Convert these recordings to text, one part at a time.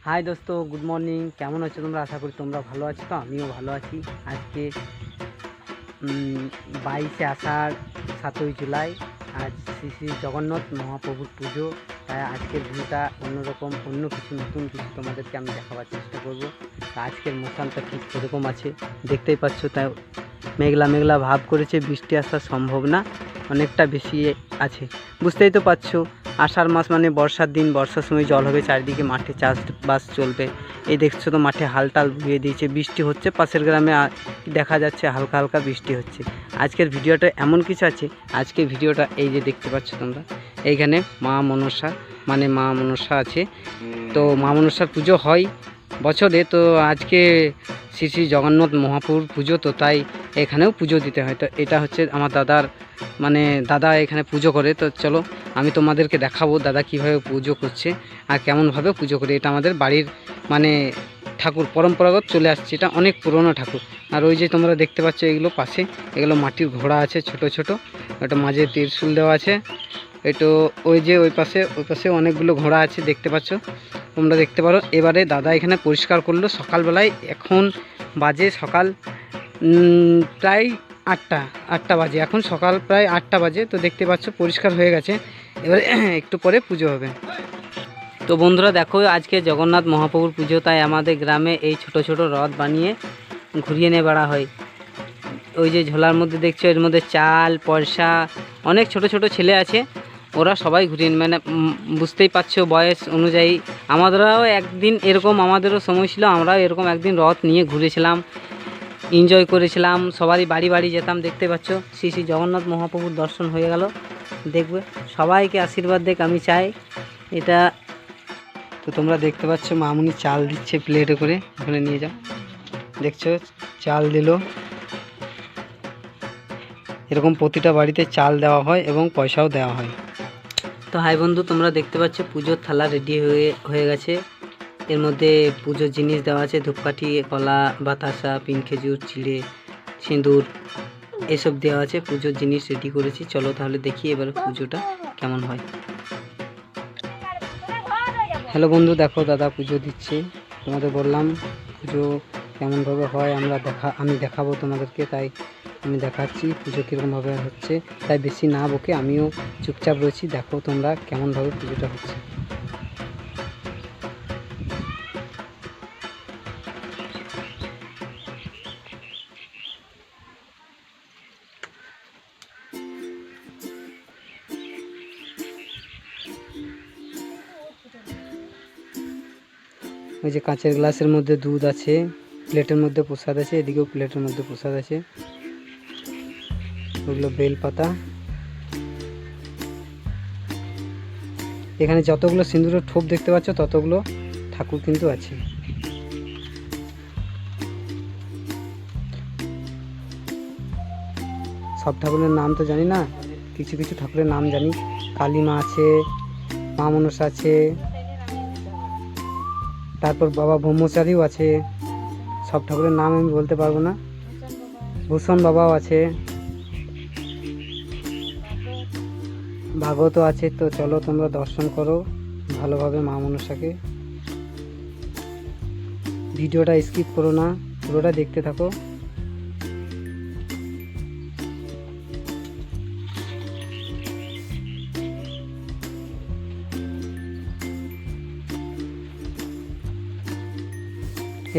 High দোস্ত, good morning. কেমন আছো তোমরা? আশা করি তোমরা ভালো আছো। তো আমিও ভালো আছি। আজকে 22শে আষাঢ়, 7ই জুলাই। আজ শ্রী শ্রী জগন্নাথ মহাপ্রভুর পুজো। তাই আজকের ভিডিওটা অন্যরকম, অন্য কিছু নতুন কিছু তোমাদেরকে আমি দেখাবার চেষ্টা করব। তা আজকের মৌসুমটা ঠিক কীরকম আছে দেখতেই পাচ্ছ। তাই মেঘলা মেঘলা ভাব করেছে, বৃষ্টি আসার সম্ভাবনা অনেকটা বেশি আছে। বুঝতেই তো পারছো, আষাঢ় মাস মানে বর্ষার দিন, বর্ষার সময় জল হবে, চারিদিকে মাঠে চাষবাস চলবে। এই দেখছো তো মাঠে হাল টাল বুঝিয়ে দিয়েছে, বৃষ্টি হচ্ছে। পাশের গ্রামে দেখা যাচ্ছে হালকা হালকা বৃষ্টি হচ্ছে। আজকের ভিডিওটা এমন কিছু আছে। আজকের ভিডিওটা এই যে দেখতে পাচ্ছ তোমরা, এইখানে মা মনসা আছে। তো মা মনসার পুজো হয় বছরে। তো আজকে শ্রী শ্রী জগন্নাথ মহাপ্রভুর পুজো, তো তাই এখানেও পুজো দিতে হয়। তো এটা হচ্ছে আমার দাদা এখানে পুজো করে। তো চলো আমি তোমাদেরকে দেখাবো দাদা কীভাবে পুজো করছে আর কেমনভাবে পুজো করে। এটা আমাদের বাড়ির ঠাকুর, পরম্পরাগত চলে আসছে। এটা অনেক পুরনো ঠাকুর। আর ওই যে তোমরা দেখতে পাচ্ছ এগুলো পাশে, এগুলো মাটির ঘোড়া আছে ছোট ছোট। একটা মাঝে ত্রিশূল দেওয়া আছে। একটু ওই পাশে অনেকগুলো ঘোড়া আছে, দেখতে পাচ্ছ, তোমরা দেখতে পারো। এবারে দাদা এখানে পরিষ্কার করলো সকালবেলায়। এখন বাজে সকাল প্রায় আটটা বাজে। এখন সকাল প্রায় 8টা বাজে। তো দেখতে পাচ্ছ পরিষ্কার হয়ে গেছে। এবারে একটু পরে পুজো হবে। তো বন্ধুরা দেখো, আজকে জগন্নাথ মহাপ্রভুর পুজো। তাই আমাদের গ্রামে এই ছোট ছোট রথ বানিয়ে ঘুরিয়ে নিয়ে বেড়া হয়। ওই যে ঝোলার মধ্যে দেখছো, এর মধ্যে চাল পয়সা, অনেক ছোট ছোট ছেলে আছে, ওরা সবাই ঘুরিয়ে বুঝতেই পারছো বয়স অনুযায়ী। আমাদেরও একদিন এরকম, আমাদেরও সময় ছিল, আমরাও এরকম একদিন রথ নিয়ে ঘুরেছিলাম, এনজয় করেছিলাম। সবারই বাড়ি বাড়ি যেতাম। দেখতে পাচ্ছ শ্রী শ্রী জগন্নাথ মহাপ্রভুর দর্শন হয়ে গেল। দেখবে সবাইকে আশীর্বাদ দেখ, আমি চাই এটা। তো তোমরা দেখতে পাচ্ছ মামুনি চাল দিচ্ছে প্লেটে করে, ওখানে নিয়ে যাও। দেখছো চাল দিল। এরকম প্রতিটা বাড়িতে চাল দেওয়া হয় এবং পয়সাও দেওয়া হয়। তো হাই বন্ধু, তোমরা দেখতে পাচ্ছ পুজোর থালা রেডি হয়ে গেছে। এর মধ্যে পুজোর জিনিস দেওয়া আছে, ধূপকাঠি, কলা, বাতাসা, পিন খেজুর, চিড়ে, সিঁদুর, এসব দেওয়া আছে। পুজোর জিনিস রেডি করেছি। চলো তাহলে দেখি এবার পুজোটা কেমন হয়। হ্যালো বন্ধু, দেখো দাদা পুজো দিচ্ছে। তোমাদের বললাম পুজো কেমনভাবে হয় আমি দেখাবো তোমাদেরকে। তাই আমি দেখাচ্ছি পুজো কীরকমভাবে হচ্ছে। তাই বেশি না বকে আমিও চুপচাপ রয়েছি। দেখো তোমরা কেমনভাবে পুজোটা হচ্ছে। ওই যে কাঁচের গ্লাসের মধ্যে দুধ আছে, প্লেটের মধ্যে প্রসাদ আছে, এদিকেও প্লেটের মধ্যে প্রসাদ আছে। ওগুলো বেলপাতা। এখানে যতগুলো সিঁদুরের ঠোপ দেখতে পাচ্ছ ততগুলো ঠাকুর কিন্তু আছে। সব ঠাকুরের নাম তো জানি না, কিছু কিছু ঠাকুরের নাম জানি। কালী মা আছে, মা মনসা আছে, তারপর বাবা ব্রহ্মচারীও আছে। সব ঠাকুরের নাম আমি বলতে পারবো না। ভূষণ বাবাও আছে, ভাগবত আছে। তো চলো তোমরা দর্শন করো ভালোভাবে মা মনসাকে। ভিডিওটা স্কিপ করো না, পুরোটা দেখতে থাকো।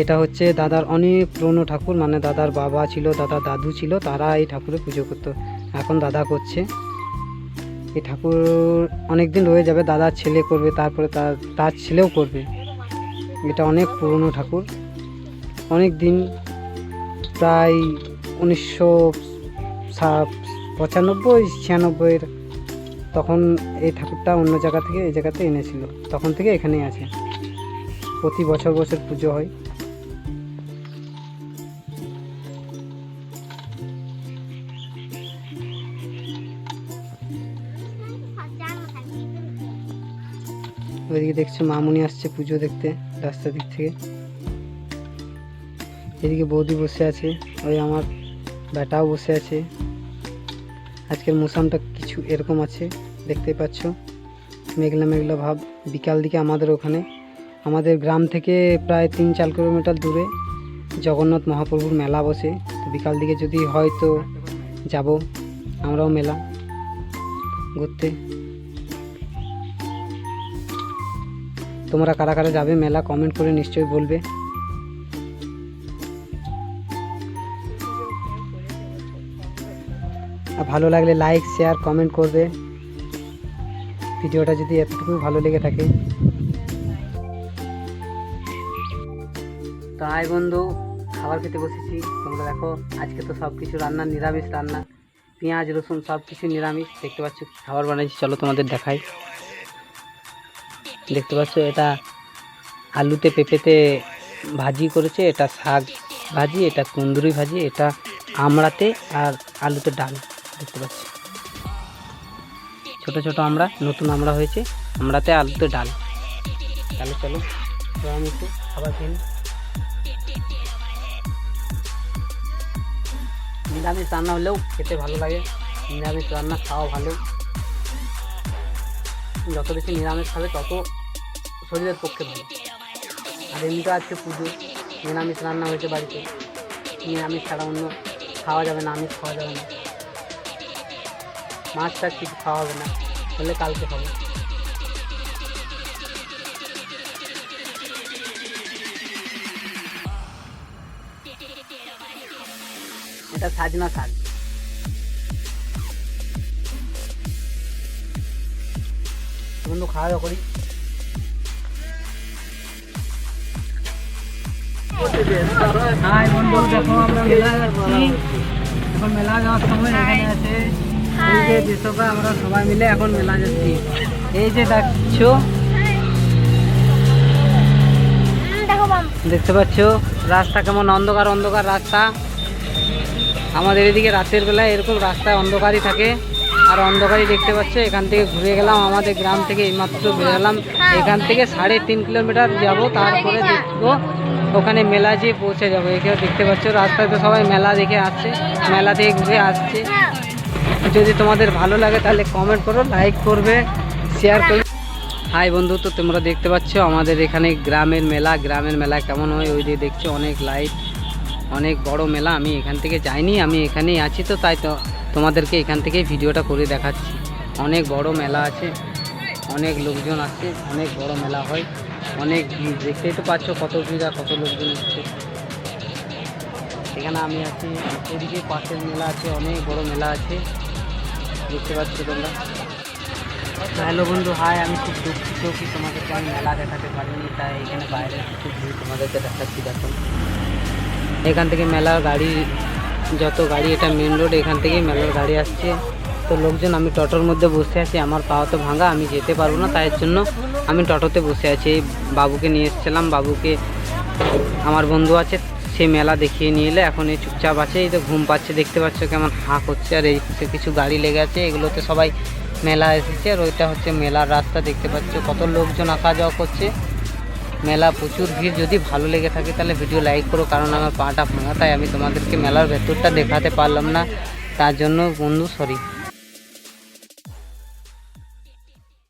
এটা হচ্ছে দাদার অনেক পুরনো ঠাকুর, মানে দাদার বাবা ছিল, দাদার দাদু ছিল, তারা এই ঠাকুরে পুজো করতো। এখন দাদা করছে। এই ঠাকুর অনেক দিন রয়ে যাবে, দাদার ছেলে করবে, তারপরে তার ছেলেও করবে। এটা অনেক পুরনো ঠাকুর, অনেক দিন, প্রায় 1995-96 তখন এই ঠাকুরটা অন্য জায়গা থেকে এই জায়গাতে এনেছিল। তখন থেকে এখানেই আছে। প্রতি বছর পুজো হয়। ওইদিকে দেখছো মামুনি আসছে পুজো দেখতে রাস্তা দিক থেকে। এদিকে বৌদি বসে আছে, ওই আমার বেটাও বসে আছে। আজকের মৌসুমটা কিছু এরকম আছে, দেখতে পাচ্ছ মেঘলা মেঘলা ভাব। বিকাল দিকে আমাদের ওখানে আমাদের গ্রাম থেকে প্রায় 3-4 কিলোমিটার দূরে জগন্নাথ মহাপ্রভুর মেলা বসে। তো বিকাল দিকে যদি হয় তো যাব আমরাও মেলা ঘুরতে। তোমরা কারা কারা যাবে মেলা কমেন্ট করে নিশ্চয়ই বলবে। আর ভালো লাগলে লাইক শেয়ার কমেন্ট করবে ভিডিওটা যদি এতটুকু ভালো লেগে থাকে। তো হাই বন্ধু, খাবার খেতে বসেছি। তোমরা দেখো আজকে তো সব কিছু রান্না নিরামিষ রান্না, পেঁয়াজ রসুন সব কিছু নিরামিষ। দেখতে পাচ্ছ খাবার বানাইছি, চলো তোমাদের দেখাই। দেখতে পাচ্ছ এটা আলুতে পেঁপেতে ভাজি করেছে, এটা শাক ভাজি, এটা কুন্দুরি ভাজি, এটা আমড়াতে আর আলুতে ডাল। দেখতে পাচ্ছ ছোট ছোট আমড়া, নতুন আমড়া হয়েছে, আমড়াতে আলুতে ডাল। তাহলে চলো তো আমি একটু খাবার খেয়ে নিই। নিরামিষ রান্না হলেও খেতে ভালো লাগে, নিরামিষ রান্না খাওয়া ভালো। যত বেশি নিরামিষ খাবে তত শরীরের পক্ষে ভালো। আর এমনিতে আজকে পুজো, নিরামিষ রান্না হয়েছে বাড়িতে, নিরামিষ ছাড়া অন্য খাওয়া যাবে না, আমিষ খাওয়া যাবে না, মাছ টাছ কিছু খাওয়া হবে না, হলে কালকে খাবো। এটা সাজনা শাক। বন্ধু খাওয়া দাওয়া করি। হাই বন্ধু, দেখো আমরা মেলা যাচ্ছি। এখন মেলা যাওয়ার সময় এখানে আছে এই যে যেসব আমরা সবাই মিলে এখন মেলা যাচ্ছি। এই যে দেখছো, দেখতে পাচ্ছ রাস্তা কেমন অন্ধকার অন্ধকার রাস্তা। আমাদের এদিকে রাতের বেলায় এরকম রাস্তায় অন্ধকারই থাকে, আর অন্ধকারই দেখতে পাচ্ছ। এখান থেকে ঘুরে গেলাম, আমাদের গ্রাম থেকে এইমাত্র বেরোলাম। এখান থেকে 3.5 কিলোমিটার যাব, তারপরে দেখবো ওখানে মেলা যেয়ে পৌঁছে যাবো। এখানে দেখতে পাচ্ছ রাস্তায় তো সবাই মেলা দেখে আসছে, মেলা থেকে ঘুরে আসছে। যদি তোমাদের ভালো লাগে তাহলে কমেন্ট করো, লাইক করবে, শেয়ার করবে। হাই বন্ধু, তো তোমরা দেখতে পাচ্ছ আমাদের এখানে গ্রামের মেলা কেমন হয়। ওই যে দেখছো অনেক লাইট, অনেক বড় মেলা। আমি এখান থেকে যাইনি, আমি এখানেই আছি, তো তাই তো তোমাদেরকে এখান থেকেই ভিডিওটা করে দেখাচ্ছি। অনেক বড় মেলা আছে, অনেক লোকজন আসছে, অনেক বড় মেলা হয়, অনেক ভিড়। দেখতেই তো পাচ্ছ কত ভিড় আর কত লোকজন এসছে। এখানে আমি আছি, এদিকে পাশের মেলা আছে, অনেক বড় মেলা আছে, দেখতে পাচ্ছ তোমরা। হ্যালো বন্ধু, হাই। আমি খুব দুঃখিত কি তোমাদেরকে আমি মেলা দেখাতে পারিনি, তাই এখানে বাইরে কিছু ভিড় তোমাদেরকে দেখাচ্ছি। দেখো এখান থেকে মেলার গাড়ি, যত গাড়ি, এটা মেন রোড, এখান থেকেই মেলার গাড়ি আসছে। তো লোকজন, আমি টোটোর মধ্যে বসে আছি, আমার পা তো ভাঙা, আমি যেতে পারবো না, তাই জন্য আমি টোটোতে বসে আছি। এই বাবুকে নিয়ে এসেছিলাম, বাবুকে আমার বন্ধু আছে, সে মেলা দেখিয়ে নিয়ে এলে এখন এই চুপচাপ আছে। এই তো ঘুম পাচ্ছে, দেখতে পাচ্ছ কেমন হাঁ করছে। আর এই কিছু গাড়ি লেগে আছে, এগুলোতে সবাই মেলা এসেছে। আর ওইটা হচ্ছে মেলার রাস্তা, দেখতে পাচ্ছ কত লোকজন আসা যাওয়া করছে। মেলা প্রচুর ভিড়। যদি ভালো লেগে থাকে তাহলে ভিডিও লাইক করো, কারণ আমার পাটা ভাঙা, তাই আমি তোমাদেরকে মেলার ভেতরটা দেখাতে পারলাম না, তার জন্য বন্ধু সরি।